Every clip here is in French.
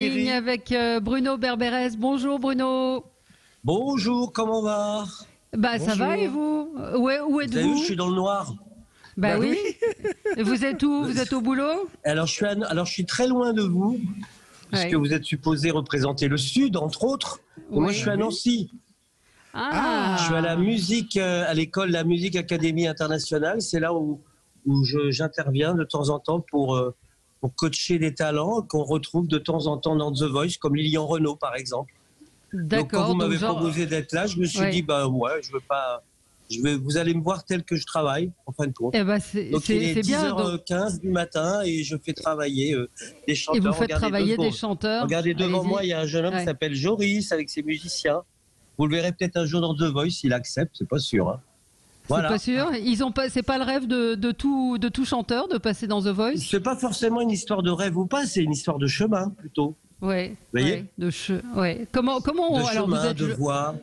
Avec Bruno Berberès. Bonjour Bruno. Bonjour, comment on va? Ça va et vous? Où êtes-vous? Je suis dans le noir. Oui. Vous êtes où? Vous êtes au boulot? Alors je suis très loin de vous, puisque vous êtes supposé représenter le Sud, entre autres. Moi, je suis à Nancy. Je suis à la musique, à l'école La Musique Académie Internationale. C'est là où j'interviens de temps en temps pour coacher des talents qu'on retrouve de temps en temps dans The Voice, comme Lilian Renaud, par exemple. D'accord. Donc, quand vous m'avez proposé d'être là, je me suis dit, je veux pas. Vous allez me voir tel que je travaille, en fin de compte. Donc, il est 10h15 du matin et je fais travailler des chanteurs. Et vous faites travailler des chanteurs. Regardez, devant moi, il y a un jeune homme qui s'appelle Joris avec ses musiciens. Vous le verrez peut-être un jour dans The Voice, s'il accepte, c'est pas sûr. Hein. Voilà. C'est pas sûr. C'est pas le rêve de tout chanteur de passer dans The Voice. C'est pas forcément une histoire de rêve ou pas, c'est une histoire de chemin plutôt. Oui. Vous voyez. Comment de alors chemin, vous êtes de voix.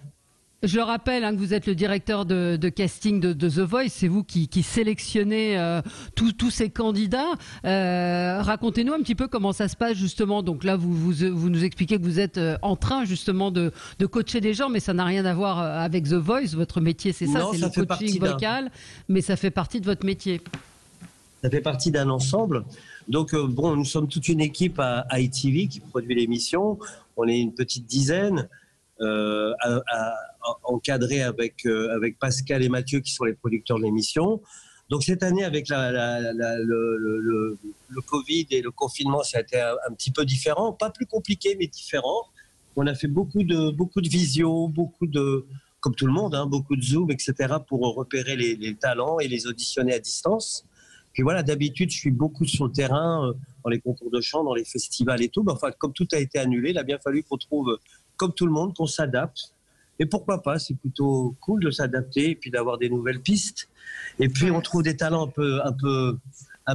Je rappelle que vous êtes le directeur de casting de The Voice. C'est vous qui sélectionnez tous ces candidats. Racontez-nous un petit peu comment ça se passe justement. Donc là, vous nous expliquez que vous êtes en train justement de coacher des gens, mais ça n'a rien à voir avec The Voice. Votre métier, c'est ça, c'est le coaching vocal, mais ça fait partie de votre métier. Ça fait partie d'un ensemble. Donc nous sommes toute une équipe à ITV qui produit l'émission. On est une petite dizaine. Encadré avec Pascal et Mathieu qui sont les producteurs de l'émission. Donc cette année avec le Covid et le confinement, ça a été un petit peu différent, pas plus compliqué mais différent. On a fait beaucoup de visio, comme tout le monde, beaucoup de Zoom, etc. pour repérer les talents et les auditionner à distance. Puis voilà, d'habitude je suis beaucoup sur le terrain, dans les concours de chant, dans les festivals et tout. Mais enfin, comme tout a été annulé, il a bien fallu qu'on trouve, comme tout le monde, qu'on s'adapte. Et pourquoi pas, c'est plutôt cool de s'adapter et puis d'avoir des nouvelles pistes. Et puis on trouve des talents un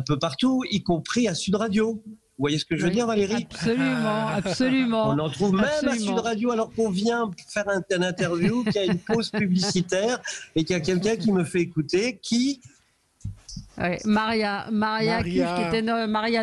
peu partout, y compris à Sud Radio. Vous voyez ce que je veux dire, Valérie? Absolument. On en trouve même à Sud Radio alors qu'on vient faire une interview, qu'il y a une pause publicitaire et qu'il y a quelqu'un qui me fait écouter, Maria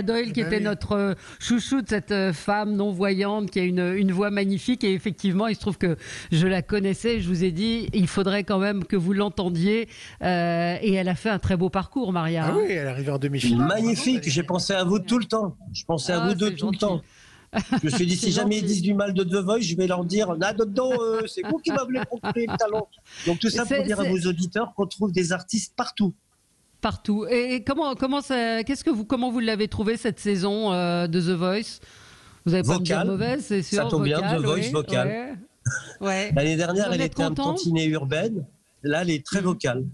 Doyle, qui était notre chouchou de cette femme non-voyante qui a une voix magnifique. Et effectivement, il se trouve que je la connaissais. Je vous ai dit, il faudrait quand même que vous l'entendiez. Et elle a fait un très beau parcours, Maria. Ah oui, elle est arrivée en demi-finale. Magnifique. J'ai pensé à vous tout le temps. Je pensais à vous deux tout le temps. Je me suis dit, si jamais ils disent du mal de The Voice, je vais leur dire, c'est vous qui m'avez proposé le talent. Donc tout ça pour dire à vos auditeurs qu'on trouve des artistes partout. Partout. Et comment vous l'avez trouvé cette saison de The Voice? Vous avez pas me dire mauvaise, c'est sûr. Ça tombe bien, The Voice vocal. Ouais. L'année dernière, elle était un tantinet urbaine. Là, elle est très vocale.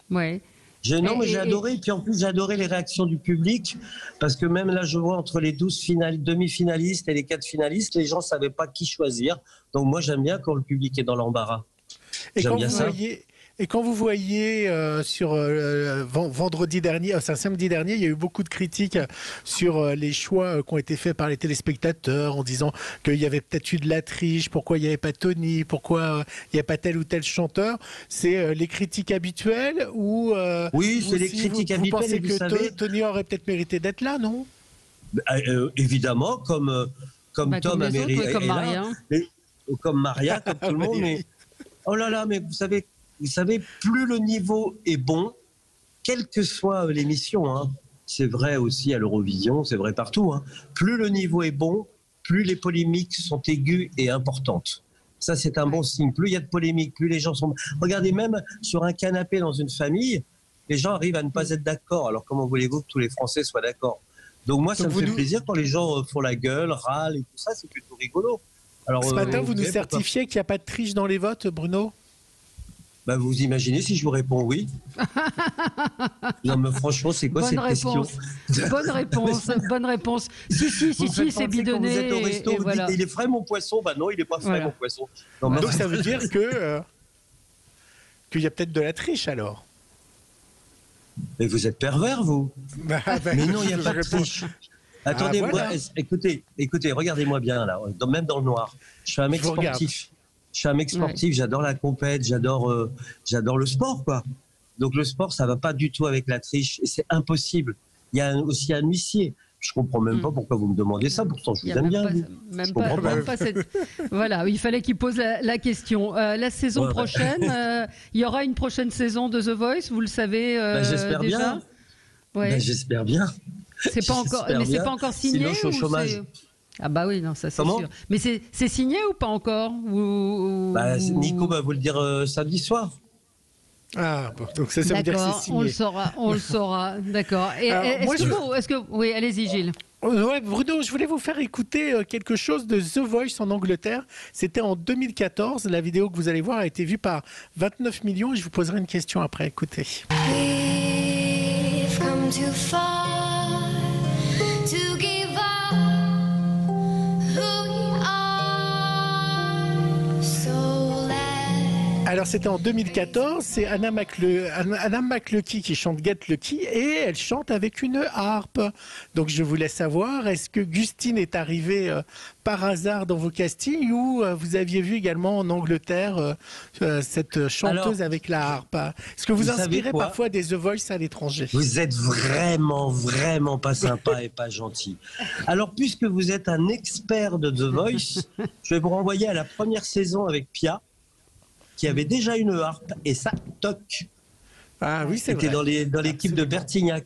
Ouais. J'ai adoré. Et puis en plus, j'ai adoré les réactions du public. Parce que même là, je vois entre les 12 demi-finalistes et les 4 finalistes, les gens ne savaient pas qui choisir. Donc moi, j'aime bien quand le public est dans l'embarras. J'aime bien ça. Et quand vous voyez sur vendredi dernier, samedi dernier, il y a eu beaucoup de critiques sur les choix qui ont été faits par les téléspectateurs en disant qu'il y avait peut-être eu de la triche, pourquoi il n'y avait pas Tony, pourquoi il n'y a pas tel ou tel chanteur. C'est les critiques habituelles ou oui, c'est les critiques habituelles. Vous pensez que Tony aurait peut-être mérité d'être là, non? Évidemment, comme Tom a mérité, comme Maria, comme Maria, comme tout le monde. Mais oh là là, mais vous savez, plus le niveau est bon, quelle que soit l'émission, c'est vrai aussi à l'Eurovision, c'est vrai partout, plus le niveau est bon, plus les polémiques sont aiguës et importantes. Ça, c'est un bon signe. Plus il y a de polémiques, plus les gens sont... Regardez, même sur un canapé dans une famille, les gens arrivent à ne pas être d'accord. Alors comment voulez-vous que tous les Français soient d'accord? Donc moi, ça me fait plaisir quand les gens font la gueule, râlent et tout ça, c'est plutôt rigolo. Alors, ce matin, vous nous certifiez qu'il n'y a pas de triche dans les votes, Bruno? Vous imaginez si je vous réponds oui? Non, mais franchement, c'est quoi cette question? Bonne réponse. Si, c'est bidonné. Vous êtes au resto, vous dites, il est frais mon poisson? Non, il n'est pas frais mon poisson. Non, donc ça veut dire qu'il y a peut-être de la triche alors? Mais vous êtes pervers, vous? Mais non, il n'y a pas de triche. Attendez, écoutez, regardez-moi bien là, même dans le noir. Je suis un mec sportif. Je suis un mec sportif, j'adore la compète, j'adore le sport, quoi. Donc le sport, ça va pas du tout avec la triche, et c'est impossible. Il y a aussi un huissier. Je comprends même pas pourquoi vous me demandez ça. Pourtant, je vous aime bien. Voilà, il fallait qu'il pose la question. La saison prochaine, il y aura une prochaine saison de The Voice, vous le savez j'espère déjà. Bien. Ouais. J'espère bien. C'est pas encore, mais c'est pas encore signé. Sinon, je suis au chômage. Ah bah oui, non, ça c'est sûr. Mais c'est signé ou pas encore Nico va vous le dire samedi soir. Ah, bon, donc ça veut dire que c'est signé. On le saura, d'accord. Oui, allez-y Gilles. Ouais, Bruno, je voulais vous faire écouter quelque chose de The Voice en Angleterre. C'était en 2014. La vidéo que vous allez voir a été vue par 29 millions et je vous poserai une question après. Écoutez. We've come too far to give up who we are, so let... Alors c'était en 2014, c'est Anna McLucky qui chante Get Lucky et elle chante avec une harpe. Donc je voulais savoir, est-ce que Gustine est arrivée par hasard dans vos castings ou vous aviez vu également en Angleterre cette chanteuse avec la harpe? Est-ce que vous inspirez parfois des The Voice à l'étranger? Vous êtes vraiment, vraiment pas sympa et pas gentil. Alors puisque vous êtes un expert de The Voice, je vais vous renvoyer à la première saison avec Pia, qui avait déjà une harpe, et ça, toc. Ah oui, c'est vrai. C'était dans l'équipe de Bertignac.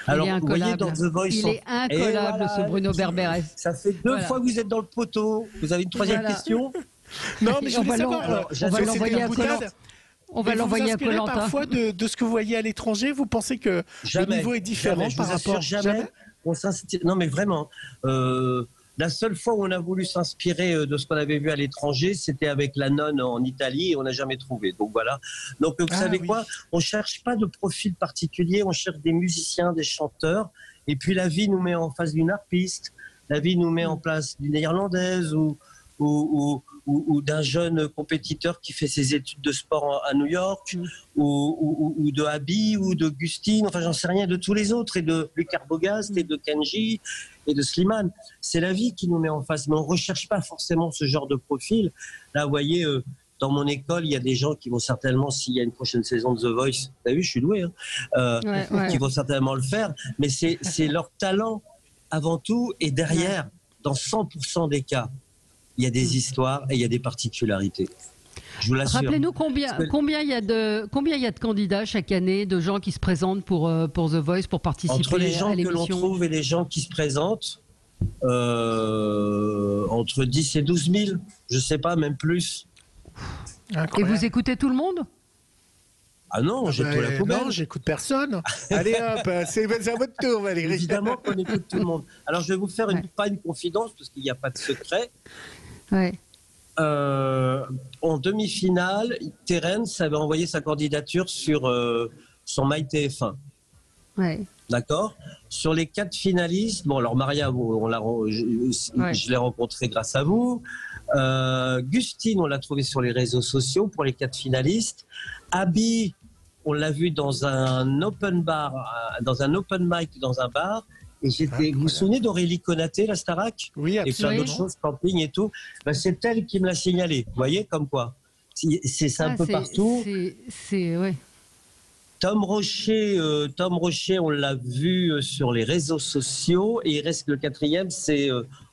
Alors, vous voyez, dans The Voice... Il est incollable, ce Bruno Berberes. Ça fait deux fois que vous êtes dans le poteau. Vous avez une troisième question? Non, mais je voulais savoir... On va l'envoyer à Koh-Lanta. On va l'envoyer à Koh-Lanta. Parfois de ce que vous voyez à l'étranger, vous pensez que le niveau est différent par rapport... Jamais. Non, mais vraiment... La seule fois où on a voulu s'inspirer de ce qu'on avait vu à l'étranger, c'était avec La Nonne en Italie et on n'a jamais trouvé. Donc voilà. Donc vous savez quoi? On cherche pas de profil particulier, on cherche des musiciens, des chanteurs. Et puis la vie nous met en face d'une harpiste, la vie nous met en place d'une Irlandaise ou d'un jeune compétiteur qui fait ses études de sport à New York, ou de Abby, ou de Gustine, enfin j'en sais rien, de tous les autres, et de Lucas Bogast, et de Kenji, et de Slimane. C'est la vie qui nous met en face, mais on ne recherche pas forcément ce genre de profil. Là, vous voyez, dans mon école, il y a des gens qui vont certainement, s'il y a une prochaine saison de The Voice, vous avez vu, je suis doué, qui vont certainement le faire, mais c'est leur talent avant tout, et derrière, dans 100% des cas, il y a des histoires et il y a des particularités. Je vous l'assure. Rappelez-nous combien il y a de candidats chaque année, de gens qui se présentent pour The Voice, pour participer à l'émission. Entre les gens que l'on trouve et les gens qui se présentent, entre 10 et 12 000, je ne sais pas, même plus. Incroyable. Et vous écoutez tout le monde? Ah non, j'écoute la poubelle. Non, j'écoute personne. Allez hop, c'est à votre tour, Valérie. Évidemment qu'on écoute tout le monde. Alors je vais vous faire pas une confidence, parce qu'il n'y a pas de secret. Ouais. En demi-finale, Terence avait envoyé sa candidature sur son MyTF1. Ouais. D'accord. Sur les 4 finalistes, bon alors Maria, je l'ai rencontrée grâce à vous. Gustine, on l'a trouvée sur les réseaux sociaux pour les 4 finalistes. Abby, on l'a vu dans un open bar, dans un open mic dans un bar. Et vous vous souvenez d'Aurélie Konaté, la Starac? Oui, absolument. Et plein d'autres choses, camping et tout. Ben, c'est elle qui me l'a signalé. Vous voyez, comme quoi. C'est un peu partout. Ouais. Tom Rocher, on l'a vu sur les réseaux sociaux. Et il reste le 4e, c'est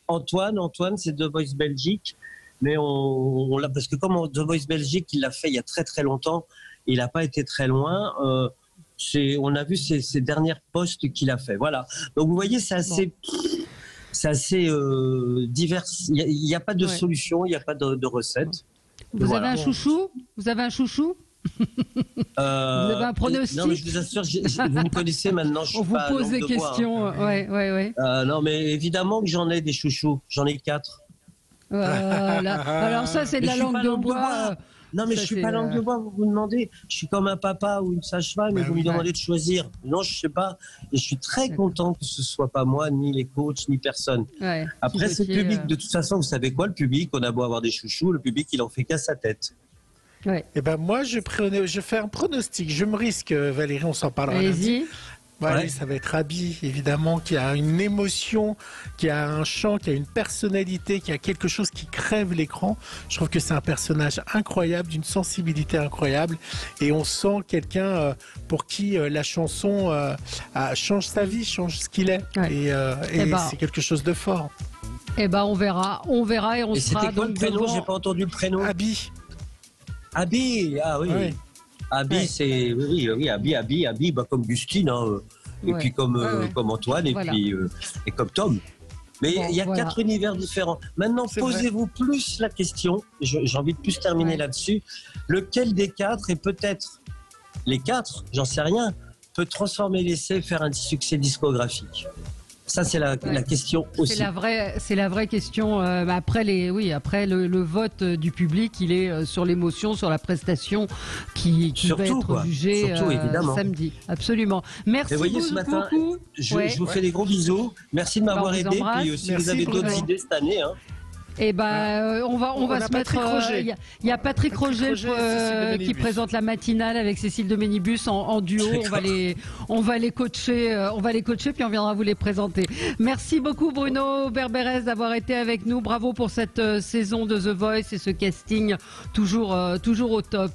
Antoine. Antoine, c'est The Voice Belgique. Mais on l'a, parce que comme The Voice Belgique, il l'a fait il y a très très longtemps, il n'a pas été très loin. On a vu ces dernières posts qu'il a fait. Voilà. Donc vous voyez, c'est assez divers. Il n'y a pas de solution, il n'y a pas de recette. Vous avez un chouchou? Vous avez un chouchou? Vous avez un pronostic? Non, mais je vous assure, vous me connaissez maintenant. Je suis vous pose des questions. Ouais. Non, mais évidemment que j'en ai des chouchous. J'en ai 4. Voilà. Alors ça, c'est de la langue de bois. Non, mais je suis pas langue de bois, vous vous demandez. Je suis comme un papa ou une sage-femme et vous me demandez de choisir. Non, je sais pas. Et je suis très content que ce soit pas moi, ni les coachs, ni personne. Ouais, après, c'est le public. De toute façon, vous savez quoi, le public, on a beau avoir des chouchous, le public, il en fait qu'à sa tête. Ouais. Et ben moi, je fais un pronostic. Je me risque, Valérie, on s'en parlera. Allez-y. Ouais, Ouais. ça va être Abby, évidemment, qui a une émotion, qui a un chant, qui a une personnalité, qui a quelque chose qui crève l'écran. Je trouve que c'est un personnage incroyable, d'une sensibilité incroyable. Et on sent quelqu'un pour qui la chanson change sa vie, change ce qu'il est. Ouais. Et c'est quelque chose de fort. Eh ben, on verra et on Et sera c'était quoi le donc prénom? devant. J'ai pas entendu le prénom. Abby. Abby, ah oui. Ouais. Abby, Ouais. c'est oui, Abby, bah, comme Gustine, hein, et Ouais. puis comme Ouais. comme Antoine, et Voilà. puis et comme Tom. Mais Bon, il y a voilà. 4 univers différents. Maintenant, C'est posez-vous plus la question. J'ai envie de plus terminer Ouais. là-dessus. Lequel des 4, et peut-être les 4, j'en sais rien, peut transformer l'essai, faire un succès discographique? Ça, c'est la question aussi. C'est la vraie question. Après le vote du public, il est sur l'émotion, sur la prestation qui va Surtout, être quoi. jugée Surtout, évidemment. samedi. Absolument. Merci Et vous voyez, beaucoup. ce matin, je vous fais des gros bisous. Merci de m'avoir on vous aidé. embrasse. Puis si Merci, vous avez d'autres Bruno. idées cette année, hein. Et on va On a se mettre. Patrick Roger. Il y a Patrick Roger Roger et Cécile de qui Ménibus. présente la matinale avec Cécile de Ménibus en duo. On va les coacher, puis on viendra vous les présenter. Merci beaucoup Bruno Berberès d'avoir été avec nous. Bravo pour cette saison de The Voice et ce casting toujours au top.